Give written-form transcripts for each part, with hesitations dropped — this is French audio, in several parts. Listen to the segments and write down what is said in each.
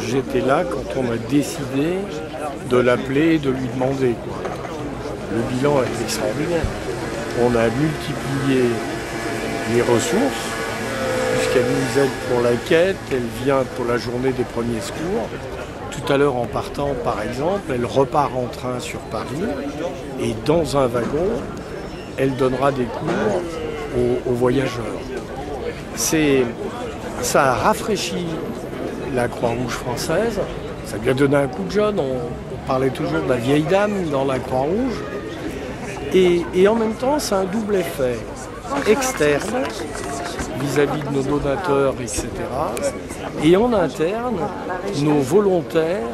j'étais là quand on a décidé de l'appeler et de lui demander, quoi. Le bilan est extraordinaire. On a multiplié les ressources, puisqu'elle nous aide pour la quête, elle vient pour la journée des premiers secours. Tout à l'heure, en partant, par exemple, elle repart en train sur Paris, et dans un wagon, elle donnera des cours aux voyageurs. Ça a rafraîchi la Croix-Rouge française, ça lui a donné un coup de jeune. On parlait toujours de la vieille dame dans la Croix-Rouge. Et en même temps, c'est un double effet externe vis-à-vis de nos donateurs, etc. Et en interne, nos volontaires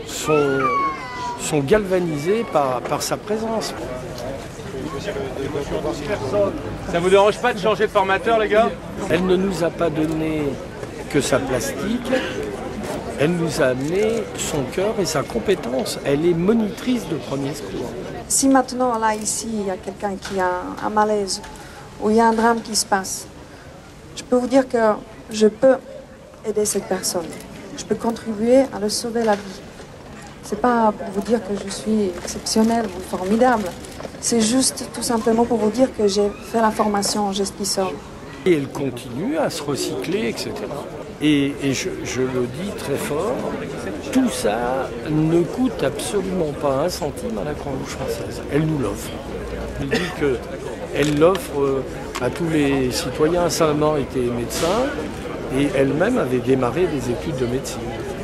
sont galvanisés par sa présence. Ça vous dérange pas de changer de formateur, les gars? Elle ne nous a pas donné que sa plastique, elle nous a amené son cœur et sa compétence. Elle est monitrice de premier secours. Si maintenant, là, ici, il y a quelqu'un qui a un malaise ou il y a un drame qui se passe, je peux vous dire que je peux aider cette personne. Je peux contribuer à lui sauver la vie. C'est pas pour vous dire que je suis exceptionnelle ou formidable. C'est juste tout simplement pour vous dire que j'ai fait la formation en gestes qui sauve. Et elle continue à se recycler, etc. Et je le dis très fort, tout ça ne coûte absolument pas un centime à la Croix-Rouge française. Elle nous l'offre. Elle dit qu'elle l'offre à tous les citoyens. Sa maman était médecin et elle-même avait démarré des études de médecine.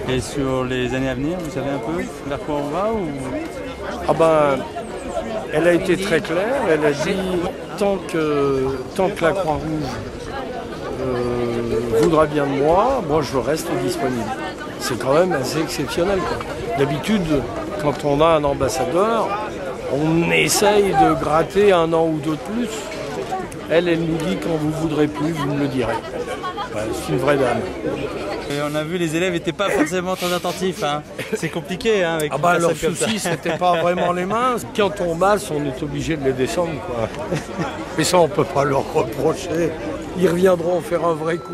Et sur les années à venir, vous savez un peu vers quoi on va ou... Ah ben, elle a été très claire. Elle a dit tant que la Croix-Rouge voudra bien de moi je reste disponible. C'est quand même assez exceptionnel, quoi. D'habitude, quand on a un ambassadeur, on essaye de gratter un an ou deux de plus. Elle nous dit quand vous voudrez plus, vous me le direz. C'est une vraie dame. Et on a vu les élèves n'étaient pas forcément très attentifs. Hein. C'est compliqué hein, avec leur souci, c'était pas vraiment les mains. Quand on masse, on est obligé de les descendre, quoi. Mais ça, on peut pas leur reprocher. Ils reviendront faire un vrai coup.